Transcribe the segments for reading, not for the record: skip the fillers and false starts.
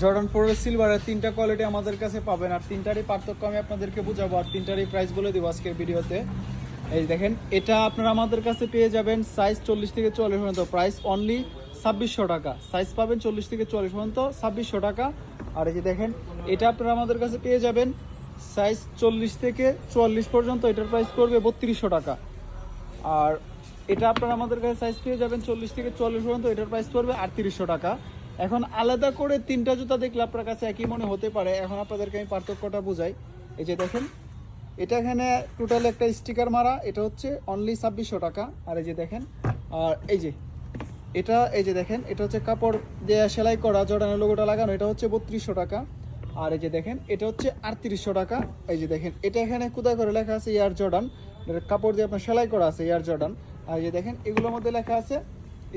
Jordan 4 সিলভারের তিনটা quality আমাদের কাছে পাবেন, আর তিনটারই পার্থক্য আমি আপনাদেরকে বুঝাবো, আর তিনটারই প্রাইস বলে দেবো আজকের ভিডিওতে। এই দেখেন, এটা আপনারা আমাদের কাছে পেয়ে যাবেন সাইজ 40 থেকে 44 পর্যন্ত, প্রাইস অনলি 2600 টাকা। সাইজ পাবেন 40 থেকে 44 পর্যন্ত 2600 টাকা। আর এই যে দেখেন, এটা আপনারা আমাদের কাছে পেয়ে যাবেন সাইজ 40 থেকে 44 পর্যন্ত, এটার প্রাইস পড়বে 3200 টাকা। আর এটা আপনারা আমাদের কাছে সাইজ পেয়ে যাবেন 40 থেকে 44 পর্যন্ত, এটার প্রাইস পড়বে 3800 টাকা। এখন আলাদা করে তিনটা জুতা দেখলে আপনার কাছে একই মনে হতে পারে, এখন আপনাদেরকে আমি পার্থক্যটা বুঝাই। এই যে দেখেন, এটা এখানে টোটাল একটা স্টিকার মারা, এটা হচ্ছে অনলি 2600 টাকা। আর এই যে দেখেন, আর এই যে এটা, এই যে দেখেন, এটা হচ্ছে কাপড় দিয়ে সেলাই করা জর্ডানের লোগোটা লাগানো, এটা হচ্ছে 3200 টাকা। আর এই যে দেখেন, এটা হচ্ছে 3800 টাকা। এই যে দেখেন, এটা এখানে কোথায় করে লেখা আছে এয়ার জর্ডান, কাপড় দিয়ে আপনার সেলাই করা আছে এয়ার জর্ডান। আর এই যে দেখেন, এগুলোর মধ্যে লেখা আছে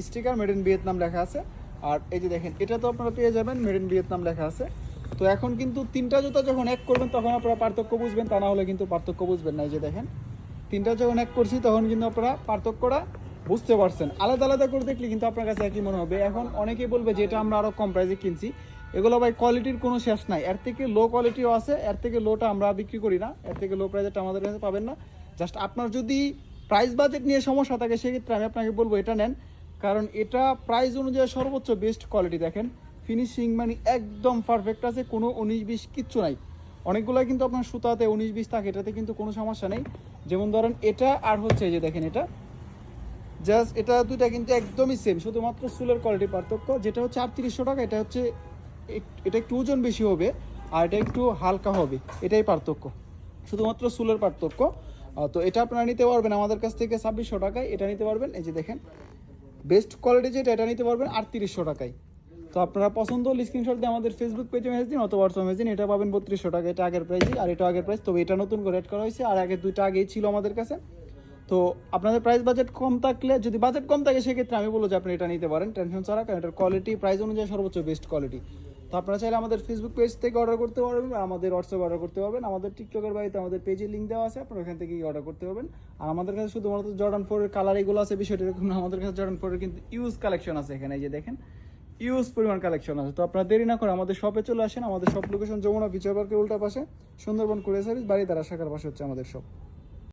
স্টিকার মেড ইন ভিয়েতনাম লেখা আছে। আর এই যে দেখেন, এটা তো আপনারা পেয়ে যাবেন মেড ইন ভিয়েতনাম লেখা আছে। তো এখন কিন্তু তিনটা জুতা যখন এক করবেন তখন আপনারা পার্থক্য বুঝবেন, তা না হলে কিন্তু পার্থক্য বুঝবেন না। এই যে দেখেন, তিনটা যখন এক করছি তখন কিন্তু আপনারা পার্থক্যটা বুঝতে পারছেন। আলাদা আলাদা করে দেখলে কিন্তু আপনার কাছে একই মনে হবে। এখন অনেকেই বলবে যে এটা আমরা আরও কম প্রাইসে কিনছি, এগুলো ভাই কোয়ালিটির কোনো শেষ নাই, এর থেকে লো কোয়ালিটিও আছে, এর থেকে লোটা আমরা বিক্রি করি না, এর থেকে লো প্রাইসেরটা আমাদের কাছে পাবেন না। জাস্ট আপনার যদি প্রাইস বাজেট নিয়ে সমস্যা থাকে সেক্ষেত্রে আমি আপনাকে বলবো এটা নেন, কারণ এটা প্রাইস অনুযায়ী সর্বোচ্চ বেস্ট কোয়ালিটি। দেখেন ফিনিশিং মানে একদম পারফেক্ট আছে, কোনো 19-20 কিচ্ছু নাই। অনেকগুলো কিন্তু আপনার সুতাতে 19-20 থাকে, এটাতে কিন্তু কোনো সমস্যা নেই। যেমন ধরেন এটা আর হচ্ছে এই যে দেখেন, এটা জাস্ট এটা দুইটা কিন্তু একদমই সেম, শুধুমাত্র সুলের কোয়ালিটি পার্থক্য। যেটা হচ্ছে 3800 টাকা, এটা হচ্ছে এটা একটু ওজন বেশি হবে, আর এটা একটু হালকা হবে, এটাই পার্থক্য, শুধুমাত্র সুলের পার্থক্য। তো এটা আপনারা নিতে পারবেন আমাদের কাছ থেকে 2600 টাকায়, এটা নিতে পারবেন। এই যে দেখেন, বেস্ট কোয়ালিটি যেটা, এটা নিতে পারবেন 3800 টাকায়। তো আপনারা পছন্দ হলে স্ক্রিনশট দিয়ে আমাদের ফেসবুক পেজে মেসেজ দিন অথবা হোয়াটসঅ্যাপ মেসেজ দিন, এটা পাবেন 3200 টাকা। এটা আগের প্রাইসই, আর এটা আগের প্রাইস, তবে এটা নতুন করে অ্যাড করা হয়েছে, আর আগের দুইটা আগেই ছিল আমাদের কাছে। তো আপনাদের প্রাইস বাজেট কম থাকলে, যদি বাজেট কম থাকে সেক্ষেত্রে আমি বলবো যে আপনি এটা নিতে পারেন টেনশন ছাড়া, কারণ এটার কোয়ালিটি প্রাইস অনুযায়ী সর্বোচ্চ বেস্ট কোয়ালিটি। তো আপনারা চাইলে আমাদের ফেসবুক পেজ থেকে অর্ডার করতে পারবেন, আর আমাদের হোয়াটসঅ্যাপ অর্ডার করতে পারবেন। আমাদের টিকটকের বাড়িতে আমাদের পেজের লিঙ্ক দেওয়া আছে, আপনারা ওখান থেকেই অর্ডার করতে পারবেন। আর আমাদের কাছে শুধুমাত্র জর্ডান 4 এর কালার এগুলো আছে, বিষয়টা এরকম না, আমাদের কাছে জর্ডান 4 এর কিন্তু ইউজ কালেকশন আছে এখানে। এই যে দেখেন, ইউজ পরিমাণ কালেকশন আছে। তো আপনারা দেরি না করে আমাদের শপে চলে আসেন। আমাদের শপ লোকেশন যমুনা ফিচার পার্কের উল্টা পাশে, সুন্দরবন কুরিয়ার সার্ভিস, বাড়ি দ্বারা শাখার পাশে হচ্ছে আমাদের শপ।